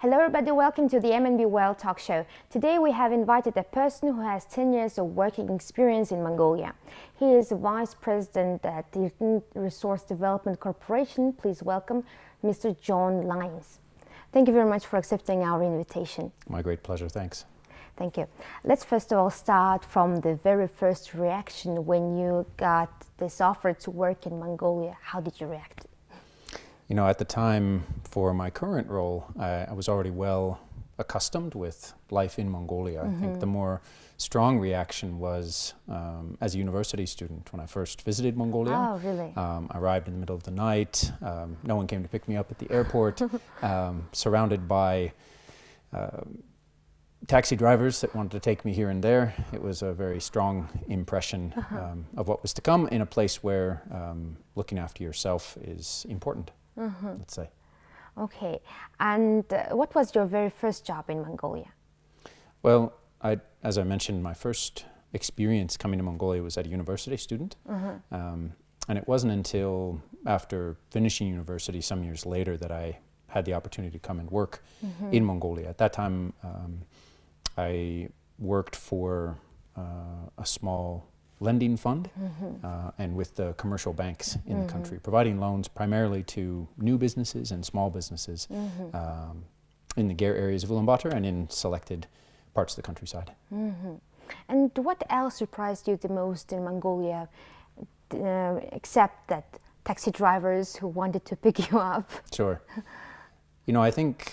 Hello everybody, welcome to the MNB World talk show. Today we have invited a person who has 10 years of working experience in Mongolia. He is Vice President at the Erdene Resource Development Corporation. Please welcome Mr. John Lyons. Thank you very much for accepting our invitation. My great pleasure, thanks. Thank you. Let's first of all start from the very first reaction when you got this offer to work in Mongolia. How did you react? You know, at the time for my current role, I was already well accustomed with life in Mongolia. I think the more strong reaction was as a university student when I first visited Mongolia. Oh, really? I arrived in the middle of the night. No one came to pick me up at the airport. Surrounded by taxi drivers that wanted to take me here and there. It was a very strong impression of what was to come in a place where looking after yourself is important, let's say. Okay, and what was your very first job in Mongolia? Well, as I mentioned, my first experience coming to Mongolia was as a university student. And it wasn't until after finishing university some years later that I had the opportunity to come and work in Mongolia. At that time, I worked for a small lending fund and with the commercial banks in the country, providing loans primarily to new businesses and small businesses in the Gare areas of Ulaanbaatar and in selected parts of the countryside. And what else surprised you the most in Mongolia, except that taxi drivers who wanted to pick you up? Sure. You know, I think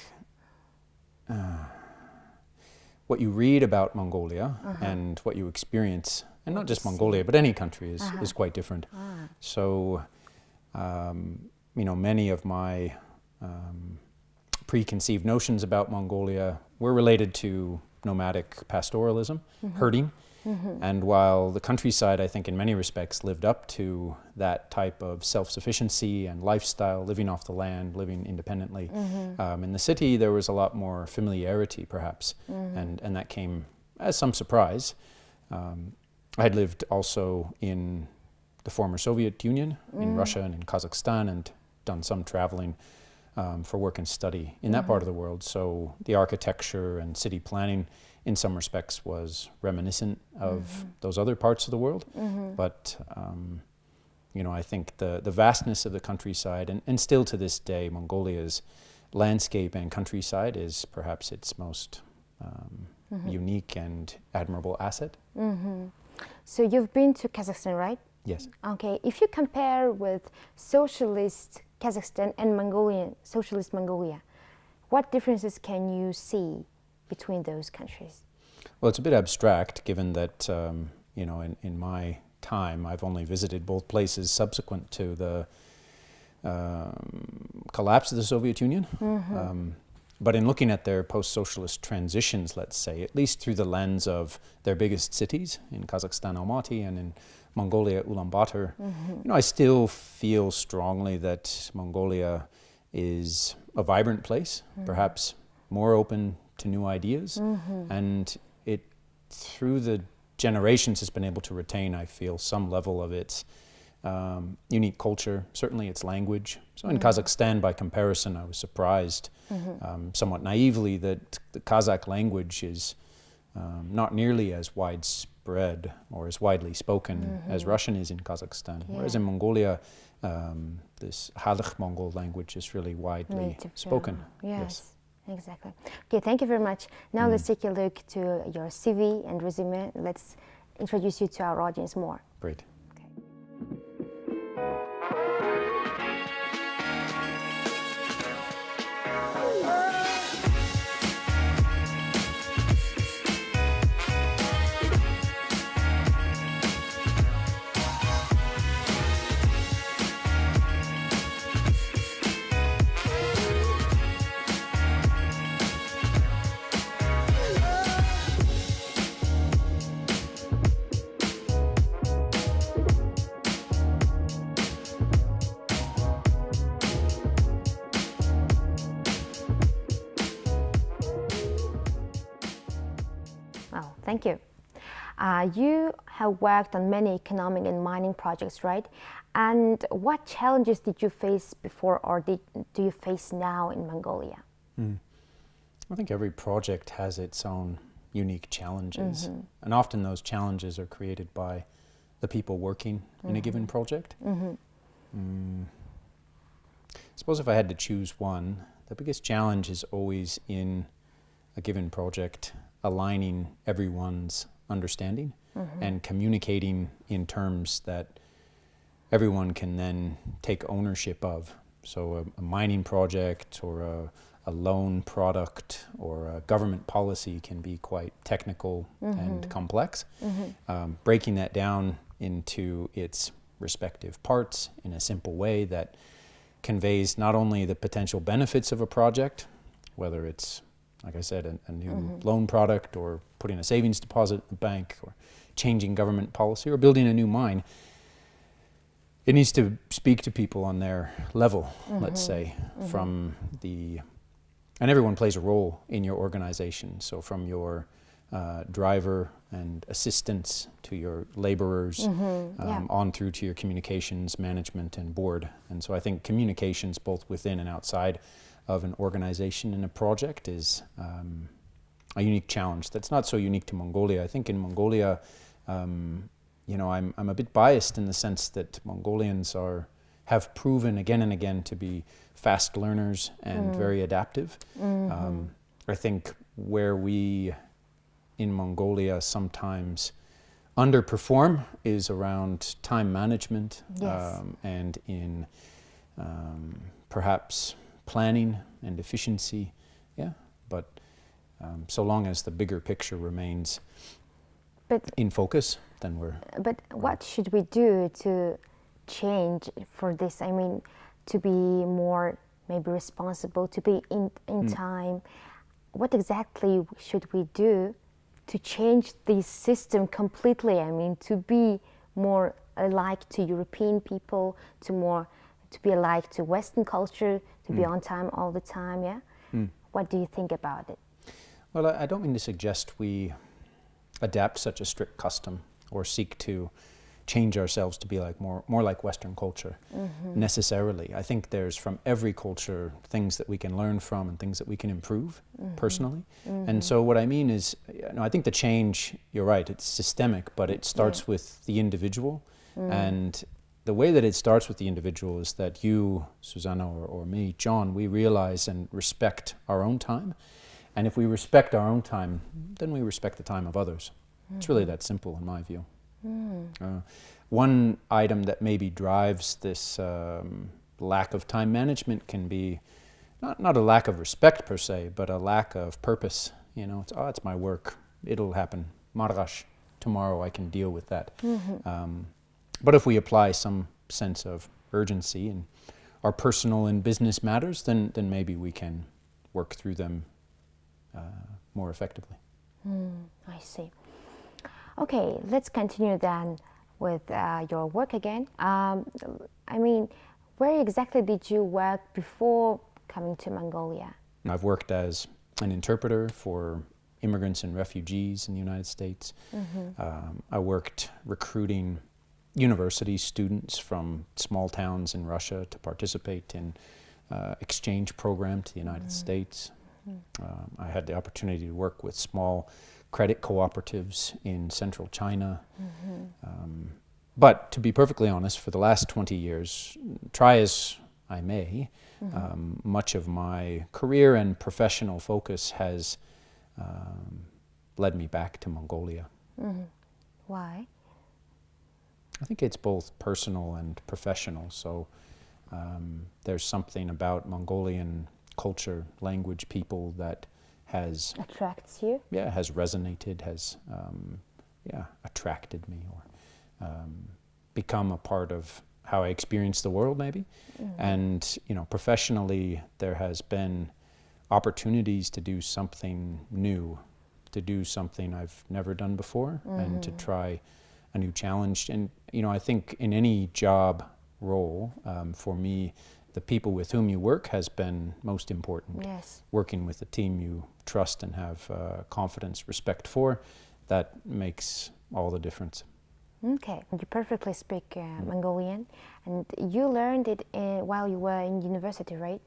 what you read about Mongolia and what you experience, and not just Mongolia, but any country is quite different. So, you know, many of my preconceived notions about Mongolia were related to nomadic pastoralism, herding. And while the countryside, I think in many respects, lived up to that type of self-sufficiency and lifestyle, living off the land, living independently, in the city there was a lot more familiarity perhaps, and that came as some surprise. I had lived also in the former Soviet Union, in Russia and in Kazakhstan, and done some traveling for work and study in that part of the world. So the architecture and city planning in some respects was reminiscent of those other parts of the world. But you know, I think the vastness of the countryside, and still to this day, Mongolia's landscape and countryside is perhaps its most unique and admirable asset. So you've been to Kazakhstan, right? Yes. Okay, if you compare with socialist Kazakhstan and socialist Mongolia, what differences can you see between those countries? Well, it's a bit abstract given that, you know, in my time, I've only visited both places subsequent to the collapse of the Soviet Union. But in looking at their post-socialist transitions, let's say, at least through the lens of their biggest cities, in Kazakhstan, Almaty, and in Mongolia, Ulaanbaatar, you know, I still feel strongly that Mongolia is a vibrant place, perhaps more open to new ideas, and it, through the generations, has been able to retain, I feel, some level of its unique culture, certainly its language. So in Kazakhstan, by comparison, I was surprised somewhat naively that the Kazakh language is not nearly as widespread or as widely spoken as Russian is in Kazakhstan, whereas in Mongolia, this Halych Mongol language is really widely spoken. Yes. Exactly. Okay, thank you very much. Now let's take a look to your CV and resume. Let's introduce you to our audience more. Great. Oh, thank you. You have worked on many economic and mining projects, right? And what challenges did you face before, or do you face now in Mongolia? I think every project has its own unique challenges, and often those challenges are created by the people working in a given project. I suppose if I had to choose one, the biggest challenge is always in a given project aligning everyone's understanding and communicating in terms that everyone can then take ownership of. So a mining project or a loan product or a government policy can be quite technical and complex. Breaking that down into its respective parts in a simple way that conveys not only the potential benefits of a project, whether it's, like I said, a new loan product or putting a savings deposit in the bank or changing government policy or building a new mine, it needs to speak to people on their level, let's say, from the, and everyone plays a role in your organization. So from your driver and assistants to your laborers, on through to your communications, management, and board. And so I think communications both within and outside of an organization and a project is a unique challenge that's not so unique to Mongolia. I think in Mongolia, you know, I'm a bit biased in the sense that Mongolians have proven again and again to be fast learners and very adaptive. I think where we in Mongolia sometimes underperform is around time management, and in perhaps planning and efficiency. But so long as the bigger picture remains in focus, then we're... But what should we do to change for this? I mean, to be more maybe responsible, to be in time. What exactly should we do to change this system completely? I mean, to be more alike to European people, to be alike to Western culture, to be on time all the time, What do you think about it? Well, I don't mean to suggest we adapt such a strict custom or seek to change ourselves to be like more like Western culture necessarily. I think there's from every culture things that we can learn from and things that we can improve personally. And so what I mean is, you know, I think the change, you're right, it's systemic, but it starts with the individual. And the way that it starts with the individual is that you, Susanna, or me, John, we realize and respect our own time. And if we respect our own time, then we respect the time of others. It's really that simple in my view. One item that maybe drives this lack of time management can be not a lack of respect per se, but a lack of purpose. You know, it's my work. It'll happen. Marrash. Tomorrow I can deal with that. But if we apply some sense of urgency in our personal and business matters, then maybe we can work through them more effectively. I see. Okay, let's continue then with your work again. I mean, where exactly did you work before coming to Mongolia? I've worked as an interpreter for immigrants and refugees in the United States. I worked recruiting university students from small towns in Russia to participate in exchange program to the United States. I had the opportunity to work with small credit cooperatives in central China. But to be perfectly honest, for the last 20 years, try as I may, much of my career and professional focus has led me back to Mongolia. Why? I think it's both personal and professional. So there's something about Mongolian culture, language, people that has attracts you. Has resonated, has attracted me, or become a part of how I experience the world, maybe. And you know, professionally, there has been opportunities to do something new, to do something I've never done before, and to try a new challenge. And you know, I think in any job role, for me, the people with whom you work has been most important. Yes. Working with a team you trust and have confidence, respect for, that makes all the difference. Okay, you perfectly speak Mongolian, and you learned it while you were in university, right?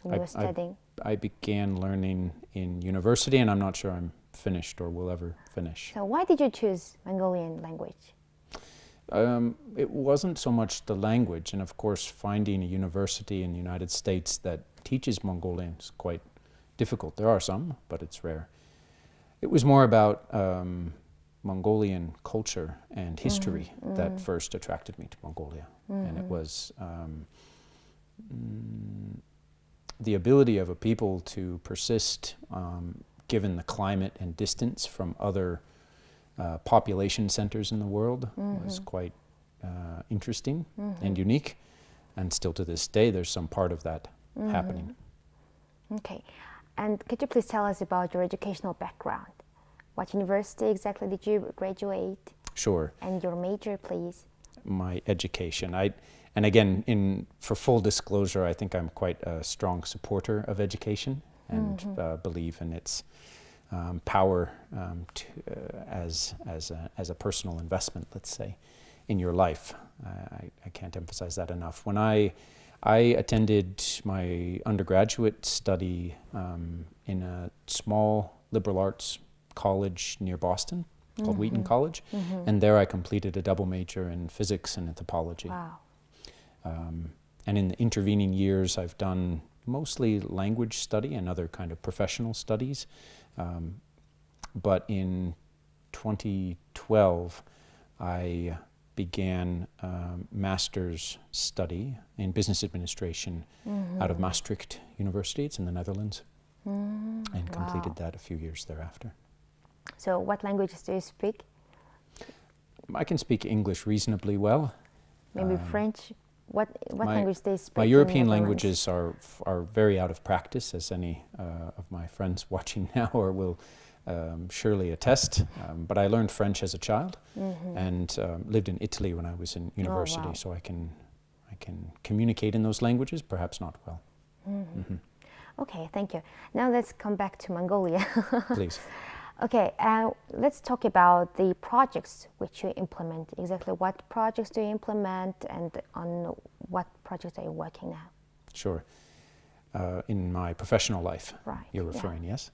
when you were studying? I began learning in university, and I'm not sure I'm finished or will ever finish. So why did you choose Mongolian language? It wasn't so much the language, and of course finding a university in the United States that teaches Mongolian is quite difficult. There are some, but it's rare. It was more about Mongolian culture and history that first attracted me to Mongolia. And it was the ability of a people to persist given the climate and distance from other population centers in the world was quite interesting and unique. And still to this day, there's some part of that happening. Okay. And could you please tell us about your educational background? What university exactly did you graduate? Sure. And your major, please? My education. And again, for full disclosure, I think I'm quite a strong supporter of education and believe in its power as a personal investment, let's say, in your life. I can't emphasize that enough. When I attended my undergraduate study in a small liberal arts college near Boston called Wheaton College, and there I completed a double major in physics and anthropology. Wow. And in the intervening years, I've done mostly language study and other kind of professional studies. But in 2012, I began master's study in business administration out of Maastricht University. It's in the Netherlands, and completed that a few years thereafter. So what languages do you speak? I can speak English reasonably well. Maybe French? What language do you speak? My in European Netherlands? languages are very out of practice, as any of my friends watching now or will surely attest. But I learned French as a child and lived in Italy when I was in university, wow. so I can communicate in those languages, perhaps not well. Okay, thank you. Now let's come back to Mongolia. Please. Okay, let's talk about the projects which you implement. Exactly what projects do you implement, and on what projects are you working now? Sure. In my professional life, Right, you're referring, yes?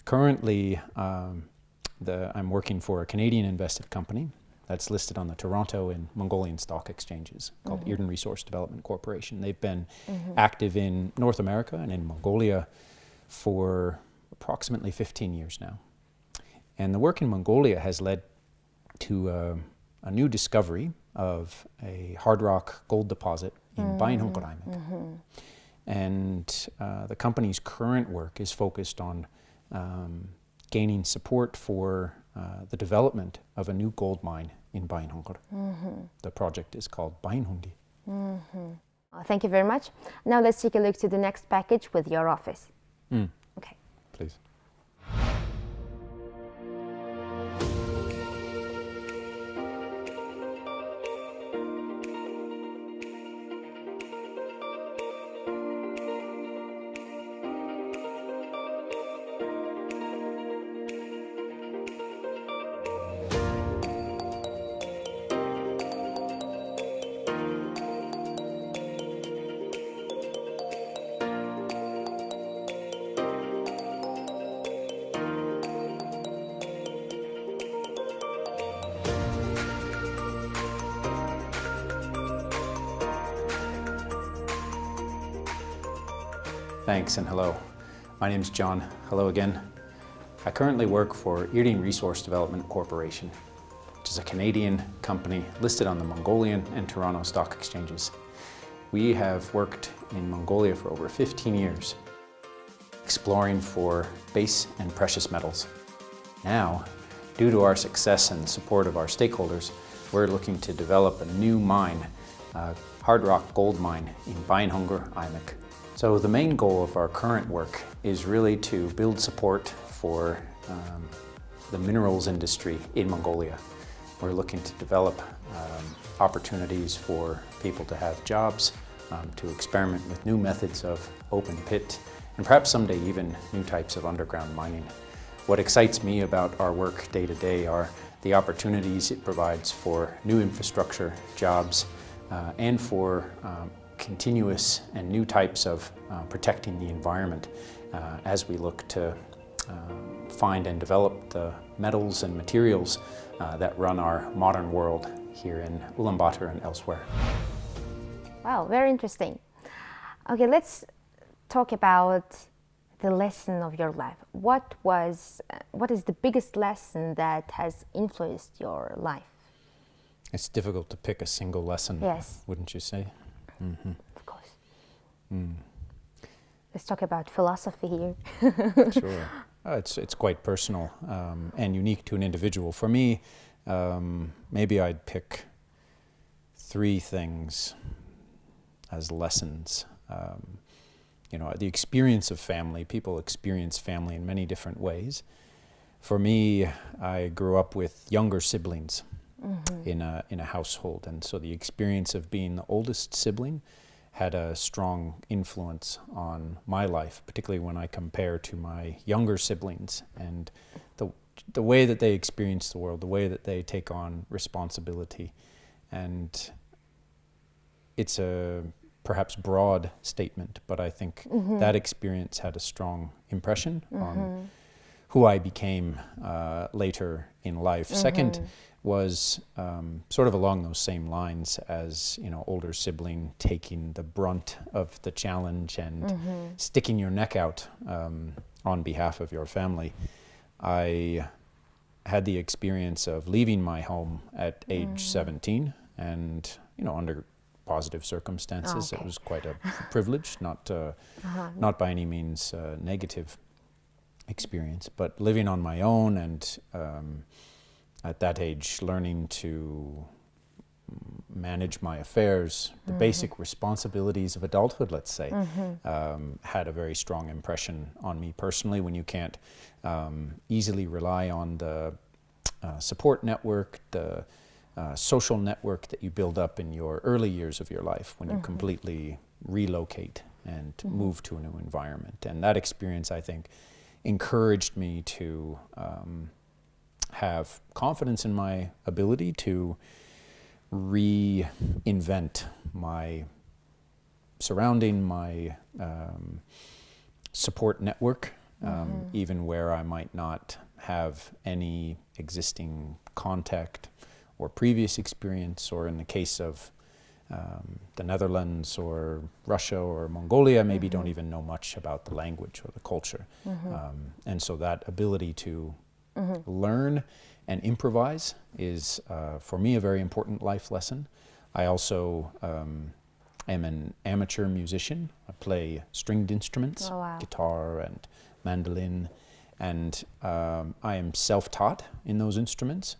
Currently, I'm working for a Canadian invested company that's listed on the Toronto and Mongolian stock exchanges called Erdene Resource Development Corporation. They've been active in North America and in Mongolia for approximately 15 years now. And the work in Mongolia has led to a new discovery of a hard rock gold deposit in Bainhungaraimak. And the company's current work is focused on gaining support for the development of a new gold mine in Bainhungar. The project is called Bainhundi. Thank you very much. Now let's take a look to the next package with your office. Okay. Please. Thanks and hello. My name's John. Hello again. I currently work for Erdene Resource Development Corporation, which is a Canadian company listed on the Mongolian and Toronto stock exchanges. We have worked in Mongolia for over 15 years, exploring for base and precious metals. Now, due to our success and the support of our stakeholders, we're looking to develop a new mine, a hard rock gold mine in Bainhungaraimak. So the main goal of our current work is really to build support for the minerals industry in Mongolia. We're looking to develop opportunities for people to have jobs, to experiment with new methods of open pit, and perhaps someday even new types of underground mining. What excites me about our work day to day are the opportunities it provides for new infrastructure, jobs, and for continuous and new types of protecting the environment as we look to find and develop the metals and materials that run our modern world here in Ulaanbaatar and elsewhere. Wow, very interesting. Okay, let's talk about the lesson of your life. What is the biggest lesson that has influenced your life? It's difficult to pick a single lesson, yes, wouldn't you say? Mm-hmm. Of course. Let's talk about philosophy here. Sure. It's quite personal and unique to an individual. For me, maybe I'd pick 3 things as lessons. The experience of family. People experience family in many different ways. For me, I grew up with younger siblings in a household, and so the experience of being the oldest sibling had a strong influence on my life, particularly when I compare to my younger siblings and the way that they experience the world, the way that they take on responsibility. And it's a perhaps broad statement, but I think that experience had a strong impression on who I became later in life. Second was sort of along those same lines as, older sibling taking the brunt of the challenge and sticking your neck out on behalf of your family. I had the experience of leaving my home at age 17 and, under positive circumstances. Okay. It was quite a privilege, not by any means a negative experience, but living on my own and at that age learning to manage my affairs, the basic responsibilities of adulthood, let's say, had a very strong impression on me personally. When you can't easily rely on the support network, the social network that you build up in your early years of your life, when you completely relocate and move to a new environment. And that experience, I think, encouraged me to have confidence in my ability to reinvent my surrounding, my support network, even where I might not have any existing contact or previous experience, or in the case of the Netherlands or Russia or Mongolia, maybe don't even know much about the language or the culture. And so that ability to learn and improvise is, for me, a very important life lesson. I also am an amateur musician. I play stringed instruments, guitar and mandolin, and I am self-taught in those instruments,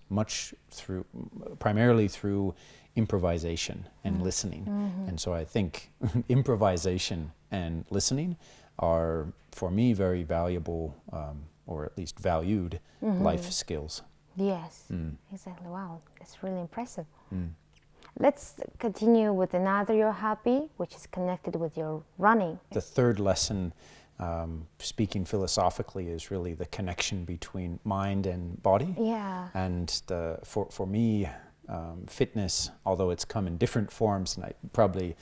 primarily through improvisation and listening. And so I think improvisation and listening are, for me, very valuable, or at least valued life skills. Yes, exactly. Wow, that's really impressive. Let's continue with another your hobby, which is connected with your running. The third lesson, speaking philosophically, is really the connection between mind and body. Yeah. And for me, fitness, although it's come in different forms, and I probably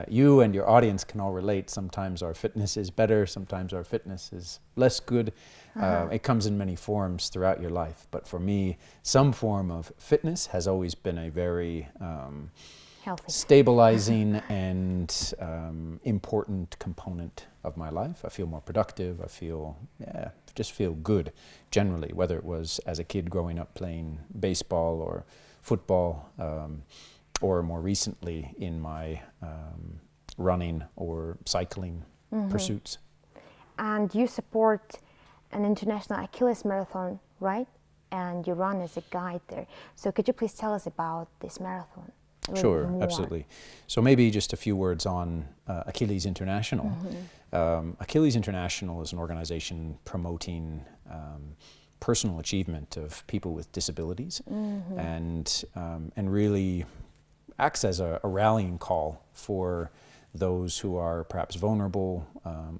you and your audience can all relate. Sometimes our fitness is better, sometimes our fitness is less good. It comes in many forms throughout your life. But for me, some form of fitness has always been a very healthy, stabilizing and important component of my life. I feel more productive. Just feel good generally, whether it was as a kid growing up playing baseball or football, or more recently in my running or cycling pursuits. And you support an international Achilles marathon, right? And you run as a guide there. So could you please tell us about this marathon? Sure, absolutely. So maybe just a few words on Achilles International. Achilles International is an organization promoting personal achievement of people with disabilities, and really acts as a rallying call for those who are perhaps vulnerable,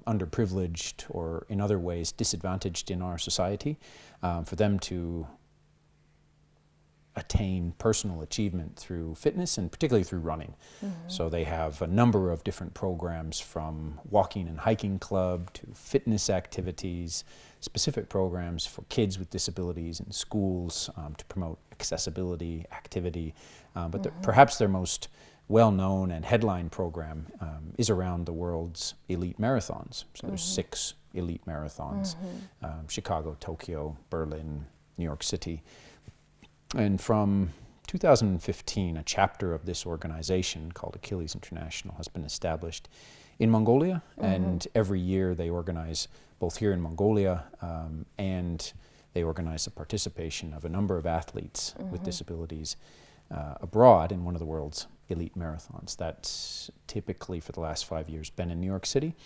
underprivileged, or in other ways disadvantaged in our society, for them to attain personal achievement through fitness and particularly through running. So they have a number of different programs, from walking and hiking club to fitness activities, specific programs for kids with disabilities in schools to promote accessibility, activity. But perhaps their most well-known and headline program is around the world's elite marathons. So there's 6 elite marathons, Chicago, Tokyo, Berlin, New York City. And from 2015, a chapter of this organization called Achilles International has been established in Mongolia, and every year they organize, both here in Mongolia, and they organize the participation of a number of athletes with disabilities abroad in one of the world's elite marathons. That's typically, for the last 5 years, been in New York City.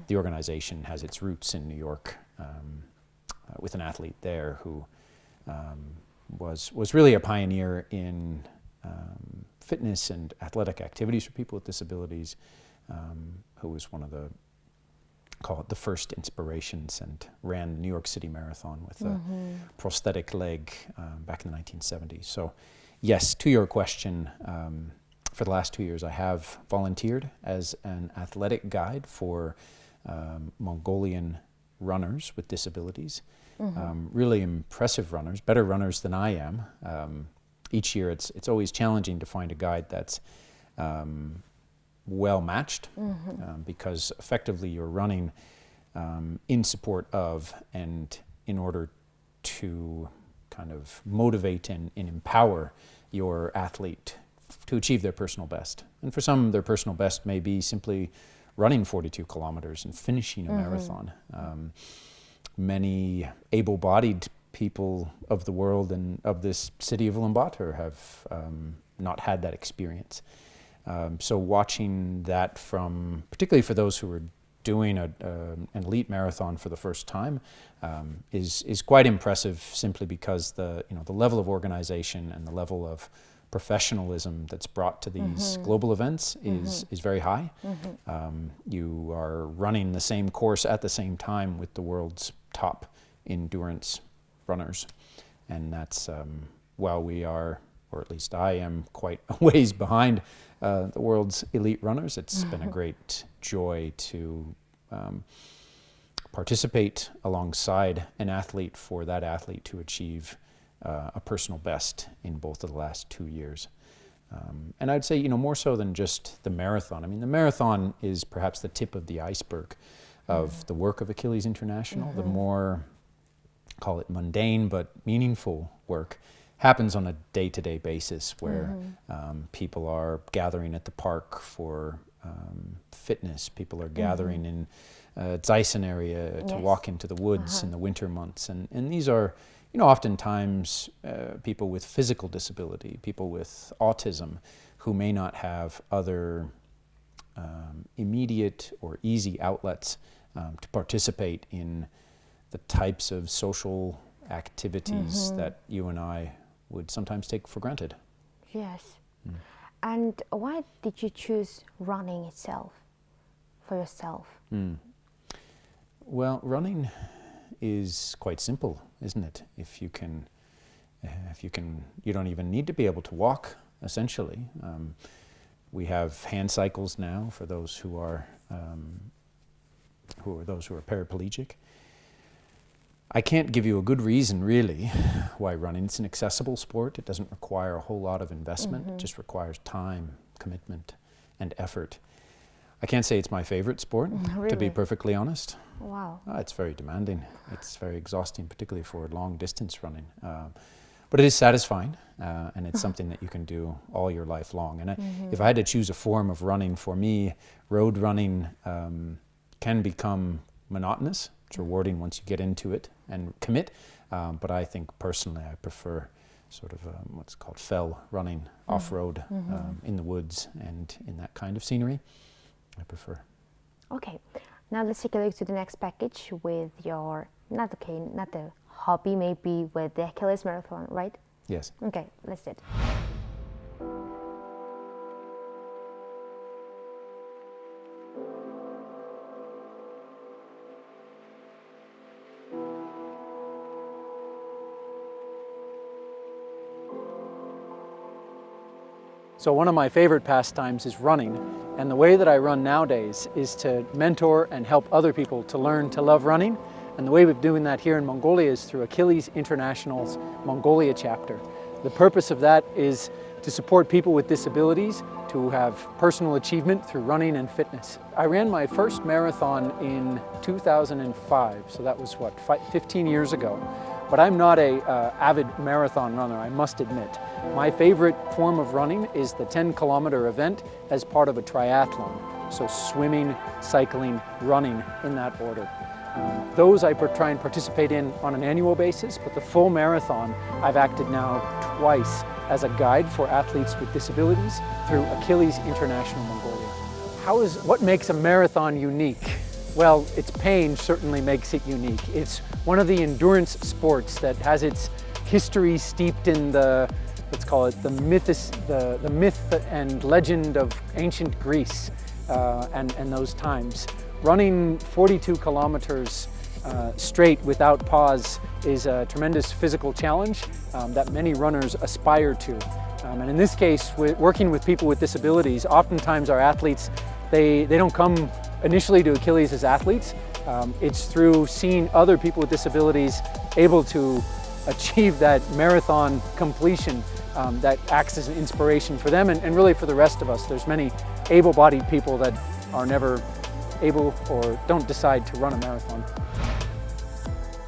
The organization has its roots in New York with an athlete there who was really a pioneer in fitness and athletic activities for people with disabilities, who was one of the, call it the first inspirations, and ran the New York City Marathon with a prosthetic leg back in the 1970s. So yes, to your question, for the last 2 years I have volunteered as an athletic guide for Mongolian runners with disabilities. Really impressive runners, better runners than I am. Each year it's always challenging to find a guide that's well matched, because effectively you're running in support of and in order to kind of motivate and empower your athlete to achieve their personal best. And for some, their personal best may be simply running 42 kilometers and finishing a marathon. Many able-bodied people of the world and of this city of Ulaanbaatar have not had that experience. So watching that from, particularly for those who are doing an elite marathon for the first time, is quite impressive, simply because the level of organization and the level of professionalism that's brought to these global events is very high. You are running the same course at the same time with the world's top endurance runners, and that's while we are, or at least I am, quite a ways behind the world's elite runners. It's been a great joy to participate alongside an athlete, for that athlete to achieve a personal best in both of the last 2 years. And I'd say, more so than just the marathon. I mean, the marathon is perhaps the tip of the iceberg of the work of Achilles International. The more, call it mundane but meaningful work, happens on a day-to-day basis, where people are gathering at the park for fitness. People are gathering in Zeisen area to walk into the woods in the winter months. And these are, oftentimes people with physical disability, people with autism, who may not have other immediate or easy outlets to participate in the types of social activities that you and I would sometimes take for granted. Yes. And why did you choose running itself for yourself? Well, running is quite simple, isn't it? If you can, you don't even need to be able to walk, essentially. We have hand cycles now for those who are paraplegic. I can't give you a good reason, really, why running. It's an accessible sport. It doesn't require a whole lot of investment. It just requires time, commitment, and effort. I can't say it's my favorite sport, to be perfectly honest. Wow. It's very demanding. It's very exhausting, particularly for long distance running. But it is satisfying, and it's something that you can do all your life long. And if I had to choose a form of running, for me, road running can become monotonous. It's rewarding once you get into it and commit. But I think personally I prefer sort of what's called fell running, off-road, in the woods and in that kind of scenery. I prefer. Okay, now let's take a look to the next package with your, not a hobby, maybe with the Achilles Marathon, right? Yes. Okay, let's do it. So one of my favorite pastimes is running, and the way that I run nowadays is to mentor and help other people to learn to love running. And the way we're doing that here in Mongolia is through Achilles International's Mongolia chapter. The purpose of that is to support people with disabilities to have personal achievement through running and fitness. I ran my first marathon in 2005, so that was what, 15 years ago. But I'm not an avid marathon runner, I must admit. My favorite form of running is the 10-kilometer event as part of a triathlon. So swimming, cycling, running in that order. Those I try and participate in on an annual basis, but the full marathon I've acted now twice as a guide for athletes with disabilities through Achilles International Mongolia. What makes a marathon unique? Well, its pain certainly makes it unique. It's one of the endurance sports that has its history steeped in the, let's call it the myth and legend of ancient Greece and those times. Running 42 kilometers straight without pause is a tremendous physical challenge that many runners aspire to. And in this case, working with people with disabilities, oftentimes our athletes, they don't come initially to Achilles as athletes. It's through seeing other people with disabilities able to achieve that marathon completion that acts as an inspiration for them and really for the rest of us. There's many able-bodied people that are never able or don't decide to run a marathon.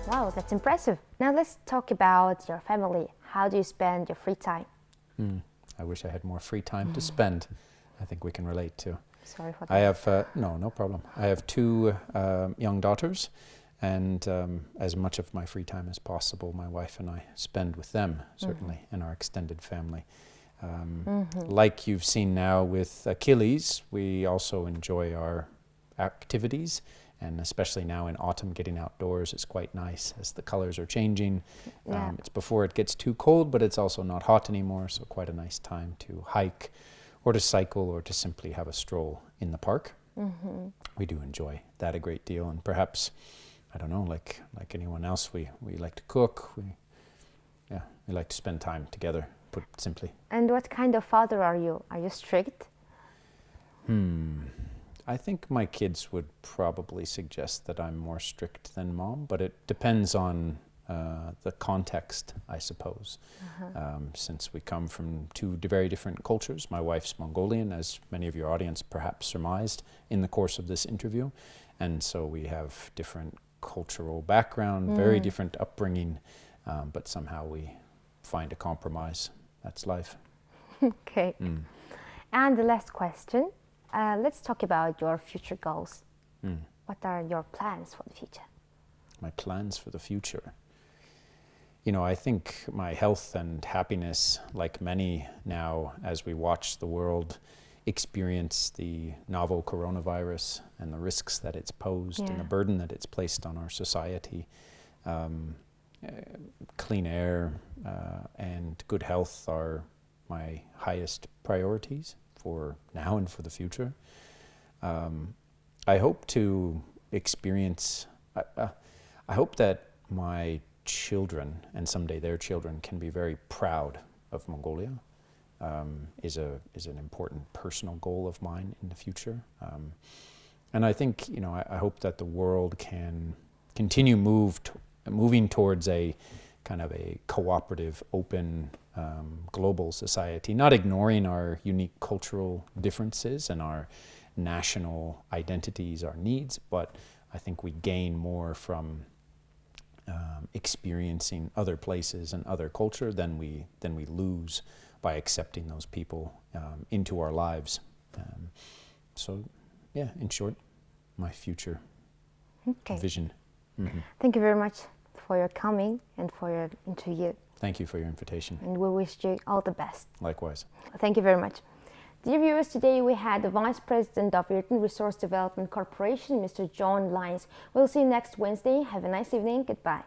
Wow, that's impressive. Now let's talk about your family. How do you spend your free time? I wish I had more free time to spend. I think we can relate to. Sorry for that. I have, no problem. I have two young daughters, and as much of my free time as possible, my wife and I spend with them, certainly, and our extended family. Like you've seen now with Achilles, we also enjoy our activities, and especially now in autumn, getting outdoors is quite nice as the colors are changing. It's before it gets too cold, but it's also not hot anymore, so quite a nice time to hike or to cycle or to simply have a stroll in the park. We do enjoy that a great deal, and perhaps, I don't know, like anyone else, we like to cook. We like to spend time together, put it simply. And what kind of father are you? Are you strict? I think my kids would probably suggest that I'm more strict than mom, but it depends on the context, I suppose. Since we come from two very different cultures. My wife's Mongolian, as many of your audience perhaps surmised in the course of this interview, and so we have different cultural background, very different upbringing, but somehow we find a compromise. That's life. Okay. And the last question. Let's talk about your future goals. What are your plans for the future? My plans for the future? You know, I think my health and happiness, like many now, as we watch the world experience the novel coronavirus and the risks that it's posed and the burden that it's placed on our society, clean air and good health are my highest priorities for now and for the future. I hope to experience, I hope that my children and someday their children can be very proud of Mongolia, is an important personal goal of mine in the future. And I think, you know, I hope that the world can continue moving towards a kind of a cooperative, open, global society, not ignoring our unique cultural differences and our national identities, our needs, but I think we gain more from experiencing other places and other culture than we lose by accepting those people into our lives. So, yeah, in short, my future vision. Thank you very much for your coming and for your interview. Thank you for your invitation. And we wish you all the best. Likewise. Thank you very much. Dear viewers, today we had the Vice President of Erdene Resource Development Corporation, Mr. John Lyons. We'll see you next Wednesday. Have a nice evening. Goodbye.